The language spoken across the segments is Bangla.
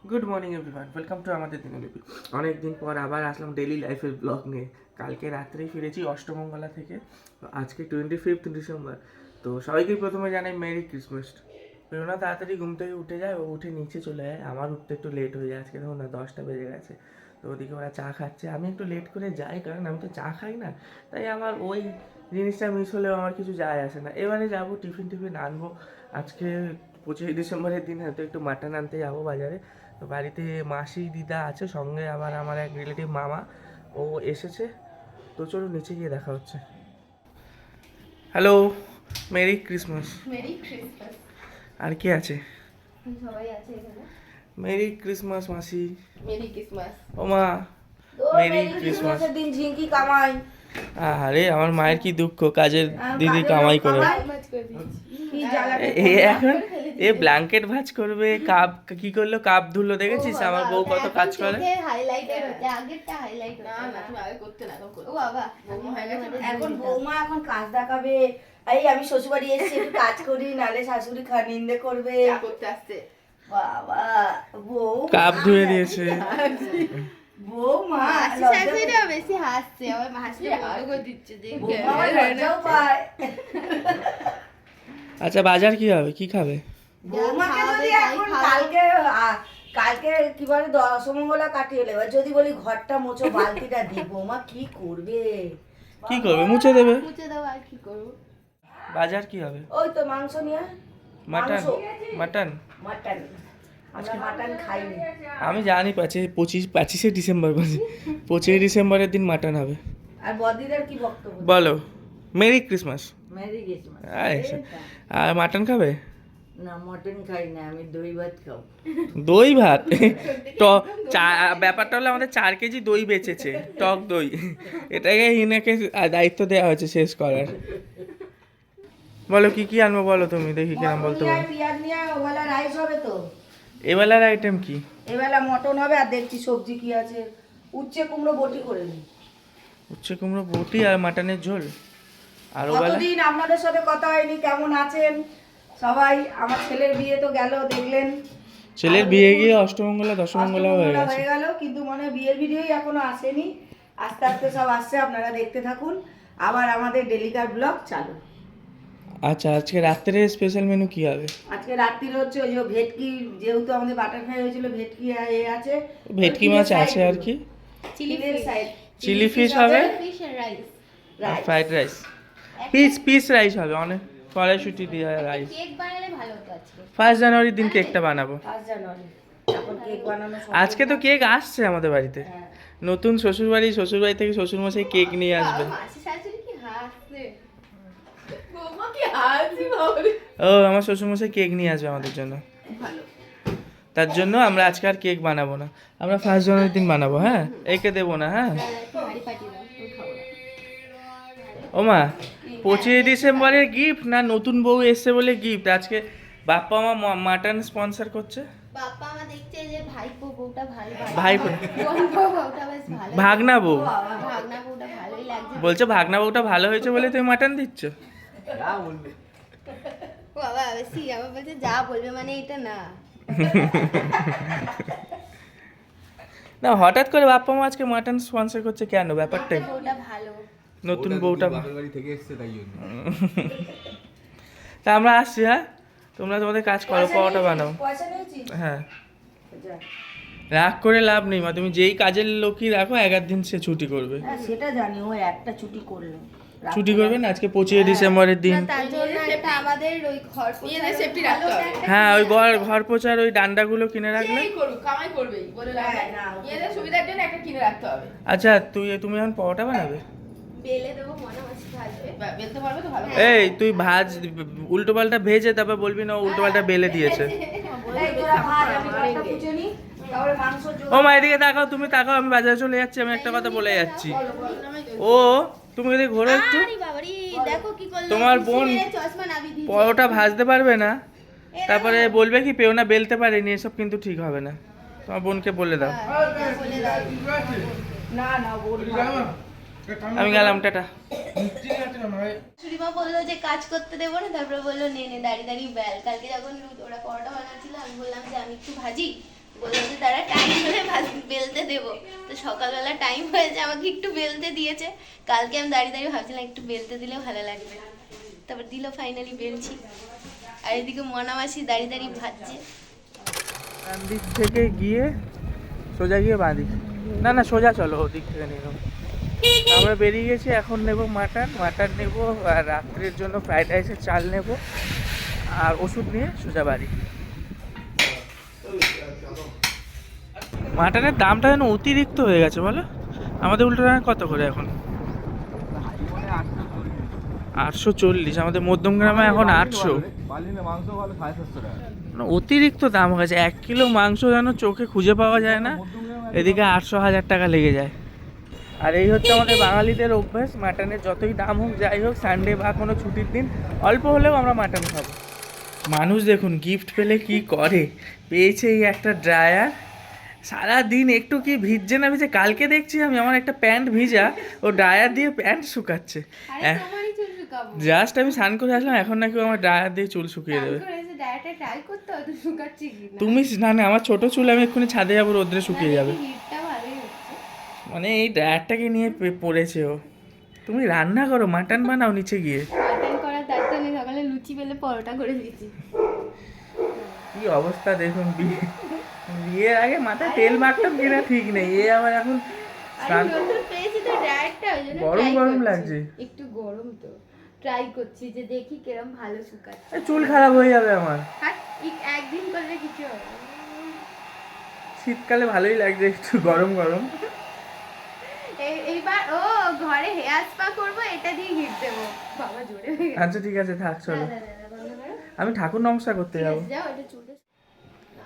Good morning everyone, welcome to আমাদের দিনলিপি। অনেক দিন পর আবার আসলাম ডেইলি লাইফের ব্লগ নিয়ে। কালকে রাত্রেই ফিরেছি অষ্টমঙ্গলা থেকে। তো আজকে 25 ডিসেম্বর। তো সবাইকে প্রথমে জানাই মেরি ক্রিসমাস। প্রেরণা তাড়াতাড়ি ঘুম থেকে উঠে যায়, ও উঠে নিচে চলে যায়। আমার উঠতে একটু লেট হয়ে যায়, আজকে দেখুন না 10টা বেজে গেছে। তো ওদিকে ওরা চা খাচ্ছে, আমি একটু লেট করে যাই কারণ আমি তো চা খাই না। তাই আমার ওই জিনিসটা মিস হলেও আমার কিছু যায় আসে না। এবারে যাবো টিফিন আনবো। আজকে 25 ডিসেম্বরের দিন হয়তো একটু মাটন আনতে যাবো বাজারে। তো বাড়িতে মাসি দিদা আছে, সঙ্গে আবার আমার এক রিলেটিভ মামা ও এসেছে। তো চলো নিচে গিয়ে দেখা হচ্ছে। Hello, merry Christmas. Merry Christmas. আর কে আছে? সবাই আছে এখানে। মেরি ক্রিসমাস মাসি। Merry Christmas. ও মা, মেরি ক্রিসমাস। ক্রিসমাসের দিন ঝিঙ্কি কামাই। আরে আমার মায়ের কি দুঃখ, কাজের দিদি কামাই করে। মাছ করে দিয়েছি। কি জ্বালাতে এ এখন এ ব্ল্যাঙ্কেট ভাঁজ করবে, কাপ কি করলো, কাপ ধুলো, দেখেছিস আমার বউ কত কাজ করে। হাইলাইটার হচ্ছে, আগেরটা হাইলাইট না না, তুমি আগে করতে না, এখন করো। ও বাবা, বৌমা হয়ে গেছে। এখন বৌমা এখন কাজ দেখাবে। এই আমি শ্বশুরবাড়ি এসেছি একটু কাজ করি, নালে শাশুড়ি নিন্দে করবে। চা করতে আসছে। বাবা বউ কাপ ধুয়ে দিয়েছে। বৌমা শাশুড়িটা বেশি হাসছে, আমার হাসলে ভালো করে দিচ্ছে দেখবে। বৌমা আবার লজ্জাও পায়। আচ্ছা, বাজার কি হবে, কি খাবে? বৌমাকে খাওয়াবে, যদি তাই এখন খাওয়াবে। কালকে কি বলে দশমঙ্গলা কাটিয়ে এলে, এবার যদি বলি ঘরটা মোছো বালতিটা দি, বৌমা কি করবে? কি করবে, মুছে দেবে। মুছে দাও, আর কি করবো। বাজার কি হবে? ওই তো মাংস নিয়ে মাটন। মাংস। Mutton mutton. আমরা মাটন খাইনি। আমি জানি 25 ডিসেম্বর, 25 ডিসেম্বরের দিন মাটন হবে। আর বদিদার কি বক্তব্য? বলো, মেরি ক্রিসমাস। Merry Christmas. আর মাটন খাবে? না মটন খাই না, আমি দই ভাত খাও। দই ভাত? ব্যাপারটা হলো আমাদের 4 কেজি দই বেঁচেছে, টক দই। এটাকে হিনাকে দায়িত্ব দেওয়া হয়েছে শেষ করার। বলো কি কি আনবো, বলো তুমি, দেখি কিরম বলতে মটন নিয়ে পারো। আয়, পেঁয়াজ নিয়ে আয়, ওবেলা রাইস হবে তো। এবেলার আইটেম কি? এবেলা মটন হবে, আর দেখছি সবজি কি আছে। উচ্ছে কুমড়ো বটি করে নি। উচ্ছে কুমড়ো বটি আর মাটনের ঝোল। আর ওবেলা কতদিন আপনাদের সাথে কথা হয়নি, কেমন আছেন সবাই? আমার ছেলের বিয়ে তো গেল, দেখলেন। ছেলের বিয়ে গিয়ে অষ্টমঙ্গলা দশমঙ্গলা হয়ে অষ্টমঙ্গলা গেছে। হয়ে গেল, কিন্তু মনে হয় বিয়ের ভিডিওই এখনো আসেনি। আস্তে আস্তে সব আসছে, আপনারা দেখতে থাকুন। আবার আমাদের ডেলিকার ব্লগ চালু। আচ্ছা, আজকে রাত্রে স্পেশাল মেনু কি হবে? আজকে রাত্রির হচ্ছে ওই যে ভেটকি, যেহেতু আমাদের বাটার ফ্রাই হয়েছিল, ভেটকি আছে। ভেটকি মাছ আছে আর কি? চিলির সাইড চিলি ফিশ হবে ফিশ আর রাইস। আর ফ্রাইড রাইস। পিস রাইস হবে, অনেক কড়াইশুটি দিয়ে রাইস। কেক বানালে ভালো হতো আজকে। 1 জানুয়ারির দিন কেকটা বানাবো। 5 জানুয়ারি এখন কেক বানানো সম্ভব আজকে তো না। কেক আসছে আমাদের বাড়িতে। হ্যাঁ। নতুন শ্বশুরবাড়ি থেকে শ্বশুরমশাই কেক নিয়ে আসবে। মাসি শাশুড়ি কি হাসছে, বৌমা কি হাসি বাবারে। ও, আমার শ্বশুরমশাই কেক নিয়ে আসবে আমাদের জন্য। ভালো। তার জন্য আমরা আজকে আর কেক বানাবো না, আমরা 1 জানুয়ারির দিন বানাবো। হ্যাঁ, একে দেবো না। হ্যাঁ হাড়ি পাঠিয়ে দাও, আমি খাবো না। ও মা, 25 ডিসেম্বরের গিফট না নতুন বউ এসছে বলে গিফট? আজকে বাপ্পা মা মাটন স্পন্সর করছে। বাপ্পা মা দেখছে যে ভাইপো বউটা ভালো, ভাইপো? বউটা বেশ ভালো, ভাগনা বউ ভাগনা বউটা ভালোই লাগছে। বলছে ভাগনা বউটা ভালো হয়েছে বলে তুমি মাটন দিচ্ছ। ও বাবা বেশি আবার বলছে যা বলবে মানে এটা না। না, হঠাৎ করে বাপ্পা মা আজকে মাটন স্পন্সর করছে কেন, ব্যাপারটা কি? বউটা ভালো। নতুন বউটা বাপের বাড়ি থেকে এসছে তাই জন্য। তা আমরা আসছি। হ্যাঁ, তোমরা তোমাদের কাজ করো, পাওয়াটা বানাও। পয়সা নিয়েছিস? হ্যাঁ, যা। রাগ করে লাভ নেই মা, তুমি যেই কাজের লোকই রাখো 11 দিন সে ছুটি করবে। হ্যাঁ সেটা জানি, ও একটা ছুটি করলো। ছুটি করবে না আজকে 25 ডিসেম্বরের দিন। না, তার জন্য একটা আমাদের ওই ঘর পোছার সেফটি রাখতে হবে। হ্যাঁ, ওই ঘর পোছার ওই ডান্ডাগুলো কিনে রাখলে। এই করুক, কামাই করবেই বলে লাভ হ্যাঁ, নাই। না, এদের সুবিধার জন্য একটা কিনে রাখতে হবে। আচ্ছা, তুমি এখন পাওয়াটা বানাবে? বেলে দেবো, মনে হচ্ছে ভাজবে। বেলতে পারবে তো ভালো। এই তুই উল্টো পাল্টা ভেজে তারপর বলবি না উল্টো পাল্টা বেলে দিয়েছে। এই তোরা ভাত, আমি ঘরটা পুছে নি, তারপরে মাংস ও মা, এদিকে তাকাও, তুমি তাকাও, আমি বাজারে চলে যাচ্ছি, আমি একটা কথা বলে যাচ্ছি। ও, তুমি এদিকে ঘোরো একটু। আরে বাবারে, দেখো কি করলো। তোমার বোন চশমা নাবি দিয়েছে। পরোটা ভাজতে পারবে না, তারপরে বলবে কি পেওনা বেলতে পারেনি, এসব কিন্তু ঠিক হবে না। তোমার বোনকে বলে দাও। বলে দাও। না না বলবো। আমি গেলাম, টাটা। সুরিমা বললো যে কাজ করতে দেবো না, তারপরে বললো নে দাঁড়িয়ে দাঁড়িয়ে বেল। কালকে যখন ওরা পরোটা বানাচ্ছিল আমি বললাম যে আমি একটু ভাজি, বললাম যে দাঁড়া টাইম হলে বেলতে দেবো। তো সকালবেলা টাইম হয়েছে, আমাকে একটু বেলতে দিয়েছে। কালকে আমি দাঁড়িয়ে দাঁড়িয়ে ভাবছিলাম একটু বেলতে দিলেও ভালো লাগবে, তারপর দিল, ফাইনালি বেলছি। আর এদিকে মনামাসি দাঁড়িয়ে দাঁড়িয়ে ভাজছে। ডান দিক থেকে গিয়ে সোজা গিয়ে বাঁদিক, না না সোজা চলো, ওদিক থেকে নিয়ে নেবো। আমরা বেরিয়ে গেছি, এখন নেব মাটন নেব, আর রাত্রের জন্য ফ্রাইড রাইসের চাল নেব, আর ওষুধ নিয়ে সোজা বাড়ি। মাটনের দামটা যেন অতিরিক্ত হয়ে গেছে বলো। আমাদের উল্টো কত করে এখন? 840। আমাদের মধ্যমগ্রামে এখন 800। অতিরিক্ত দাম হয়েছে, 1 কিলো মাংস যেন চোখে খুঁজে পাওয়া যায় না, এদিকে 800-1000 টাকা লেগে যায়। আর এই হচ্ছে আমাদের বাঙালিদের অভ্যাস, মাটনের যতই দাম হোক যাই হোক, সানডে বা কোনো ছুটির দিন অল্প হলেও আমরা মাটন খাবো। মানুষ দেখুন গিফট পেলে কি করে, পেয়েছে এই একটা ড্রায়ার। সারাদিন একটু কি ভিজছে না ভিজে, কালকে দেখছি আমি আমার একটা প্যান্ট ভিজা, ও ড্রায়ার দিয়ে প্যান্ট শুকাচ্ছে। জাস্ট আমি স্নান করে আসলাম, এখন নাকি আমার ড্রায়ার দিয়ে চুল শুকিয়ে দেবে। তুমি না না, আমার ছোট চুল, আমি এক্ষুনি ছাদে যাবো, রোদ্রে শুকিয়ে যাবে। মানে এই ড্রায়ারটাকে নিয়ে পড়েছে ও। তুমি রান্না করো, মাটন বানাও নিচে গিয়ে। মাটন করার দায়িত্ব নেই, সকালে লুচি বেলে পরোটা করে দিয়েছি। কি অবস্থা দেখুন, বিয়ের আগে মাথায় তেল মাখতাম কিনা ঠিক নেই, এ আবার এখন পেয়েছি তো ড্রায়ারটা, ওই জন্য গরম গরম লাগছে। একটু গরম তো ট্রাই করছি যে দেখি কিরম ভালো শুকাচ্ছে। চুল খারাপ হয়ে যাবে আমার। একদিন করলে কিছু হবে না। শীতকালে ভালোই লাগছে একটু গরম গরম। এইবার ও ঘরে হেয়ার স্পা করবো, এটা দিয়ে গিফট দেবো। বাবা জোরে হয়ে গেছে। আচ্ছা ঠিক আছে, থাক চলো, আমি ঠাকুর নমস্কার করতে যাবো। যাও, এটা চুলটা।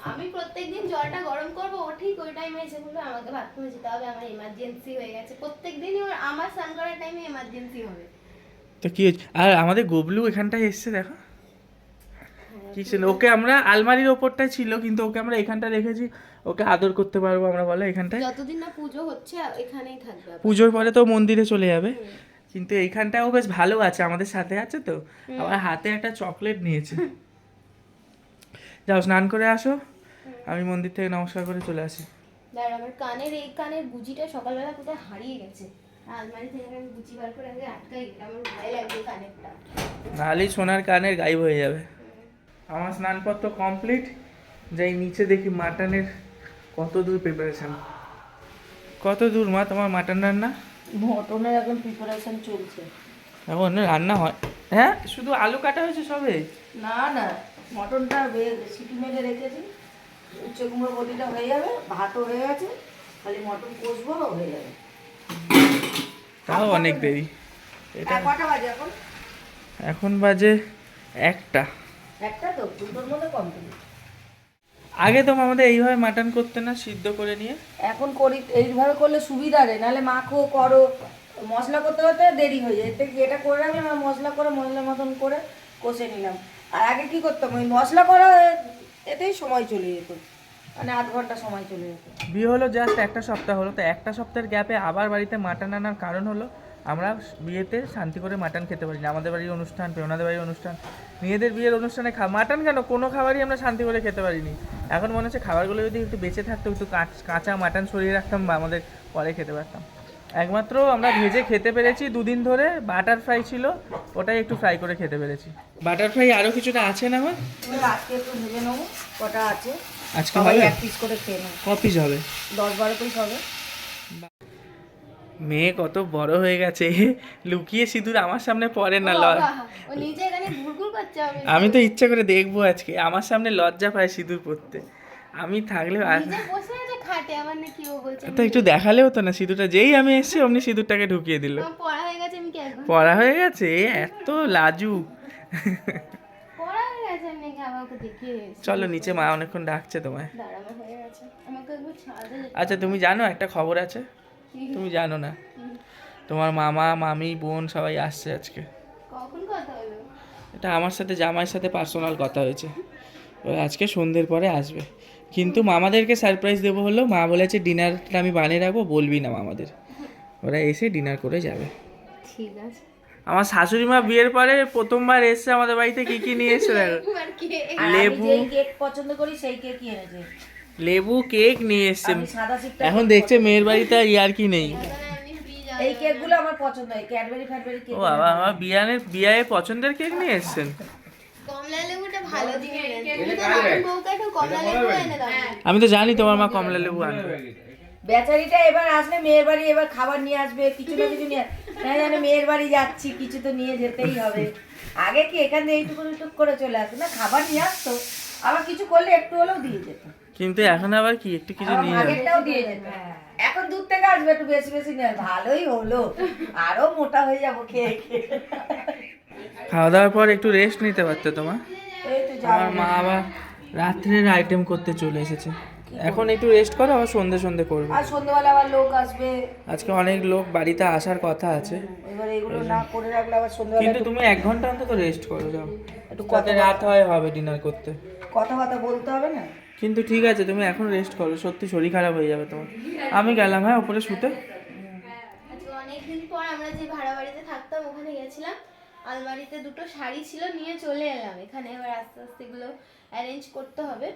আমি প্রত্যেকদিন জলটা গরম করবো, ও ঠিক ওই টাইমে এসে বলবে আমাকে বাথরুমে যেতে হবে, আমার এমার্জেন্সি হয়ে গেছে। প্রত্যেকদিনই আমার স্নান করার টাইমে এমার্জেন্সি হবে। তো কি হয়েছে? আর আমাদের গোবলু এখানটায় এসছে দেখো, কি ছিল, ওকে আমরা আলমারির ওপরটাই ছিল, কিন্তু ওকে আমরা এখানটা রেখেছি, ওকে আদর করতে পারবো আমরা, বলো এখানটায়। যতদিন না পুজো হচ্ছে এখানেই থাকবে। পুজোর পরে তো মন্দিরে চলে যাবে, কিন্তু এইখানটাও বেশ ভালো আছে, আমাদের সাথে আছে তো। আমার হাতে একটা চকলেট নিয়েছে। যাও স্নান করে আসো, আমি মন্দির থেকে নমস্কার করে চলে আসি। দাঁড়া, আমার এই কানের গুজিটা সকালবেলা কোথায় হারিয়ে গেছে। আলমারি থেকে আমি গুজি বার করে আগে আটকাই, আমার ভয় লাগছে কানেরটা। নাহলে সোনার কানের গায়েব হয়ে যাবে। আমার স্নানপত্র কমপ্লিট, যাই নিচে দেখি মাটনের কত দূর প্রিপারেশন। কত দূর মা তোমার মাটন রান্না? মটনের এখন প্রিপারেশন চলছে। এখন রান্না হয়? হ্যাঁ, শুধু আলু কাটা হয়েছে সবে? না না, মটনটা সিটি মেরে রেখেছি, উচ্চ কুমড়ো বটিটা হয়ে যাবে, ভাতও হয়ে গেছে, খালি মটন কষবো, হয়ে যাবে। তাও অনেক দেরি। এটা কটা বাজে এখন? এখন বাজে 1টা। একটা তো, দুটোর মধ্যে কমপ্লিট। আগে তো আমাদের এইভাবে মাটন করতে না, সিদ্ধ করে নিয়ে। এখন করি, এইভাবে করলে সুবিধা রে, নাহলে মাখো করো, মশলা করতে করতে দেরি হয়ে যায়। এটা করে রাখলাম, আর মশলা করে মশলার মতন করে কষে নিলাম। আর আগে কি করতাম, ওই মশলা করা এতেই সময় চলে যেত, মানে 8 ঘন্টা সময় চলে যেত। বিয়ে হলো জাস্ট 1 সপ্তাহ হলো, তো 1 সপ্তাহের গ্যাপে আবার বাড়িতে মাটন আনার কারণ হলো আমরা বিয়েতে শান্তি করে মাটন খেতে পারি না। আমাদের বাড়ির অনুষ্ঠান, ওনাদের বাড়ির অনুষ্ঠান, মেয়েদের বিয়ের অনুষ্ঠানে মাটন কেন, কোনো খাবারই আমরা শান্তি করে খেতে পারিনি। এখন মনে হচ্ছে খাবারগুলো যদি একটু বেঁচে থাকতো, একটু কাঁচা মাটন সরিয়ে রাখতাম বা আমাদের পরে খেতে পারতাম। একমাত্র আমরা ভেজে খেতে পেরেছি 2 দিন ধরে, বাটার ফ্রাই ছিল, ওটাই একটু ফ্রাই করে খেতে পেরেছি। বাটার ফ্রাই আরও কিছুটা আছে না আমার, আজকে একটু ভেজে নেবো, কটা আছে আজকে হবে 1 পিস করে খেয়ে নেবো। ক পিস হবে? 10-12 পিস হবে। মেয়ে কত বড় হয়ে গেছে, লুকিয়ে সিঁদুর আমার সামনে পরে না। ও নিজে এখানে ঘুরঘুর করছে। আমি তো ইচ্ছা করে দেখবো আজকে, আমার সামনে লজ্জা পায় সিঁদুর পরতে। আমি থাকলে নিজে বসে আছে খাটে, আমার নাকি ও বলছে তো একটু দেখালে হতো না সিঁদুরটা, যেই আমি এসেছি অমনি সিঁদুরটাকে ঢুকিয়ে দিল। আমার পড়া হয়ে গেছে, আমি কি এখন পড়া হয়ে গেছে, এত লাজু। পড়া হয়ে গেছে নাকি, আমাকে দেখিয়ে চলো নিচে, মা অনেকক্ষণ ডাকছে তোমায়। দাঁড়া, আমার হয়ে গেছে, আমাকে একবার ছাড়তে যেতে। আচ্ছা তুমি জানো একটা খবর আছে? তুমি জানো না, তোমার মামা মামি বোন সবাই আসছে আজকে। কখন কথা হলো? এটা আমার সাথে জামাইয়ের সাথে পার্সোনাল কথা হয়েছে, ওই আজকে সন্ধ্যের পরে আসবে। কিন্তু মামাদেরকে সারপ্রাইজ দেবো হলো, মা বলেছে ডিনারটা আমি বানিয়ে রাখবো, বলবি না মামাদের, ওরা এসে ডিনার করে যাবে। ঠিক আছে। আমার শাশুড়ি মা বিয়ের পরে প্রথমবার এসছে আমাদের বাড়িতে, কি কি নিয়ে এসছে দেখো। আর কি আর আমি লেবু। যেই কেক পছন্দ করি সেই কেকই এনেছে। লেবু কেক নিয়ে এসছে। আমি সাদা সিটটা এখন দেখছে মেয়ের বাড়িতে আর ইয়ার কি নেই। এই কেকগুলো আমার পছন্দ হয়, ক্যাডবেরি ফ্যাডবেরি কেক। ও বাবা, আমার বিয়ানের পছন্দের কেক নিয়ে এসছেন। কমলা লেবুটা ভালো দিকে নতুন বউকে একটু কমলা লেবু এনে দাও। আমি তো জানি তোমার মা কমলা লেবু আনবে। বেচারিটা এবার আসলে মেয়ের বাড়ি, এবার খাবার নিয়ে আসবে, কিছু না কিছু নিয়ে, হ্যাঁ জানে মেয়ের বাড়ি যাচ্ছি, কিছু তো নিয়ে যেতেই হবে। আগে কি এখান থেকে এইটুকু টুক করে চলে আসতো না, খাবার নিয়ে আসতো, আবার কিছু করলে একটু হলেও দিয়ে যেত, কিন্তু এখন আবার কি একটু কিছু নিয়ে যাবে। আগেরটাও দিয়ে যেত। এখন দূর থেকে আসবে, একটু বেশি বেশি নেয়, ভালোই হলো, আরো মোটা হয়ে যাবো খেয়ে খেয়ে। খাওয়া দাওয়ার পর একটু রেস্ট নিতে পারতো তোমার। এই তো আমার মা আবার রাত্রের আইটেম করতে চলে এসেছে। এখন একটু রেস্ট করো, আবার সন্ধে করবে। আর সন্ধ্যেবেলা আবার লোক আসবে, আজকে অনেক লোক বাড়িতে আসার কথা আছে। এবার এগুলো না করে রাখলে আবার সন্ধ্যেবেলা কিন্তু তুমি 1 ঘন্টা অন্তত রেস্ট করো, যাও একটু কত রাত হবে ডিনার করতে। কথাবার্তা বলতে হবে না। কিন্তু ঠিক আছে, তুমি এখন রেস্ট করো, সত্যি শরীর খারাপ হয়ে যাবে তোমার। আমি গেলাম হ্যাঁ উপরে শুতে। আজকে অনেকদিন পর আমরা যে ভাড়া বাড়িতে থাকতাম ওখানে গেছিলাম, আলমারিতে 2টো শাড়ি ছিল, নিয়ে চলে এলাম এখানে। এবার আস্তে আস্তে এগুলো অ্যারেঞ্জ করতে হবে।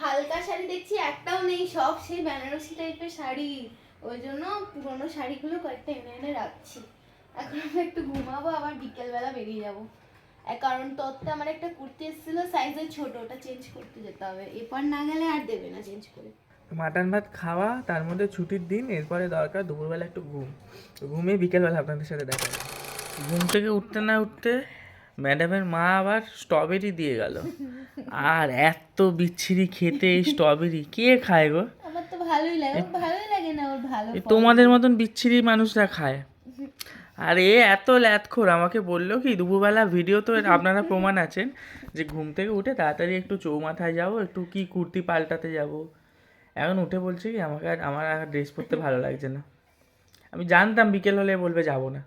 হালকা শাড়ি দেখছি একটাও নেই, সব সেই বেনারসি টাইপের শাড়ি, ওই জন্য পুরোনো শাড়িগুলো কয়েকটা এনে এনে রাখছি। এখন আমি একটু ঘুমাবো, আবার বিকেলবেলা বেরিয়ে যাবো। কারণ তোরতে আমার একটা কুর্তি এসেছিল সাইজে ছোট, ওটা চেঞ্জ করতে যেতে হবে, এরপর না গেলে আর দেবে না চেঞ্জ করে। মাটন ভাত খাওয়া, তার মধ্যে ছুটির দিন, এরপরে দরকার দুপুরবেলা একটু ঘুমিয়ে বিকেলবেলা আপনাদের সাথে দেখা হবে। ঘুম থেকে উঠতে না উঠতে ম্যাডামের মা আবার স্ট্রবেরি দিয়ে গেল। আর এত বিচ্ছিরি খেতে এই স্ট্রবেরি, কে খায় গো? আমার তো ভালোই লাগে, ভালোই লাগে না ওর ভালো। তোমাদের মতন বিচ্ছিরি মানুষরা খায়। আর এ এত ল্যাথখোর, আমাকে বললো কি দুপুরবেলা ভিডিও তো আপনারা প্রমাণ আছেন, যে ঘুম থেকে উঠে তাড়াতাড়ি একটু চৌমাথায় যাবো, একটু কি কুর্তি পাল্টাতে যাব। এখন উঠে বলছে কি আমার আর ড্রেস পরতে ভালো লাগছে না। আমি জানতাম বিকেল হলে বলবে যাবো না।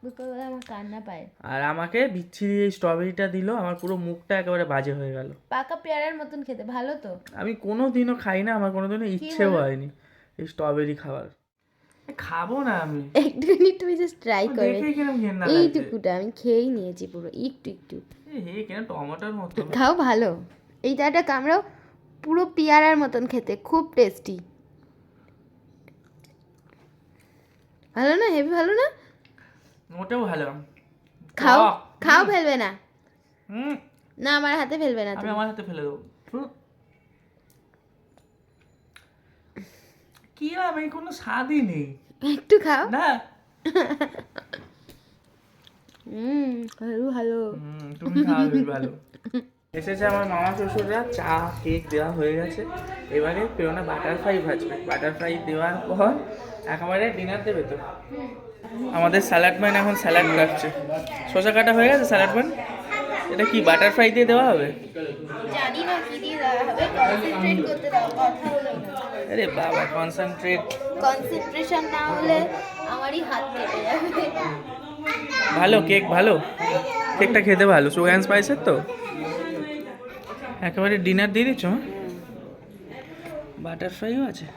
দুপুরবেলা আমার কান্না পায়। আর আমাকে বিচ্ছিরি এই স্ট্রবেরিটা দিল, আমার পুরো মুখটা একেবারে বাজে হয়ে গেল। পাকা পেয়ারার মতন খেতে, ভালো তো। আমি কোনোদিনও খাই না, আমার কোনোদিনও ইচ্ছেও হয়নি এই স্ট্রবেরি খাওয়ার। খাবো না আমি, একটুখানি তুমি জাস্ট ট্রাই করে। দেখে কিরম ঘেন্না লাগছে। এইটুকুটা আমি খেয়েই নিয়েছি পুরো, একটু একটু হে কেন টমেটোর মতো। খাও, ভালো। এইটা একটা কামড়াও, পুরো পেয়ারার মতন খেতে, খুব টেস্টি। ভালো না, হেভি ভালো না? মোটেও ভালো। খাও খাও, ফেলবে না, হুম, না আমার হাতে ফেলবে না আমি তুমি। আমার হাতে ফেলে দেবো। কি আমি কোনো স্বাদই নেই একটু খাও। না। ভালো ভালো। তুমি খাওয়া ভালো। এসেছে আমার মামা শ্বশুররা, চা কেক দেওয়া হয়ে গেছে। এবারে প্রেরণা বাটারফ্লাই ভাজবে, বাটারফ্লাই দেওয়ার পর একেবারে ডিনার দেবে তো। আমাদের স্যালাড ম্যান এখন স্যালাড কাটছে। শসা কাটা হয়ে গেছে, স্যালাড ম্যান এটা কি বাটারফ্লাই দিয়ে দেওয়া হবে? জানি না কি দিয়ে দেওয়া হবে, কনসেন্ট্রেট করতে দাও, কথা হলো না। আরে বাবা, কনসেন্ট্রেশন না হলে আমারই হাত কেটে যাবে। ভালো কেক, ভালো কেকটা খেতে ভালো, সুগার অ্যান্ড স্পাইসের তো। একেবারে ডিনার দিয়ে দিচ্ছ? বাটারফ্লাইও আছে।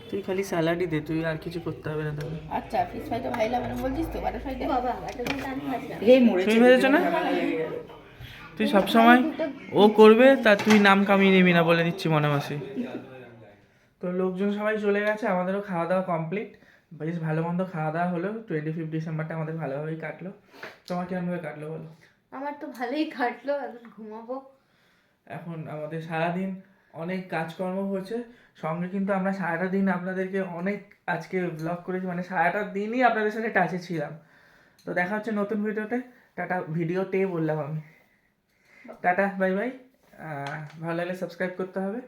তুই খালি স্যালাডই দে, তুই আর কিছু করতে হবে না তোকে। আচ্ছা, ফিশ ফ্রাইটা ভাই লাগে না বলছিস তো, বাটারফ্লাই দে। বাবা বাটারফ্লাই তো আমি খাচ্ছি না। এই মরেছে, তুমি ভেবেছো না তুই সবসময় ও করবে, তা তুই নাম কামিয়ে নিবি না, বলে দিচ্ছি মনে মাসি। তো লোকজন সবাই চলে গেছে, আমাদেরও খাওয়া দাওয়া কমপ্লিট। বেশ ভালো মন্দ খাওয়া দাওয়া হলো। 25 ডিসেম্বরটা আমাদের ভালোভাবেই কাটলো। তোমার কেমনভাবে কাটলো বলো? আমার তো ভালোই কাটলো, এখন ঘুমাবো। এখন আমাদের সারাদিন অনেক কাজকর্ম হয়েছে, সঙ্গে কিন্তু আমরা সারাটা দিন আপনাদেরকে অনেক আজকে ব্লগ করেছি, মানে সারাটা দিনই আপনাদের সাথে টাচে ছিলাম। তো দেখা হচ্ছে নতুন ভিডিওতে। টাটা, ভিডিওতে বললাম আমি। Tata, bye bye. ভালো লাগলে সাবস্ক্রাইব করতে হবে।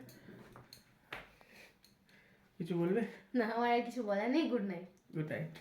কিছু বলবে? না, আমার আর কিছু বলার নেই। Good night. Good night.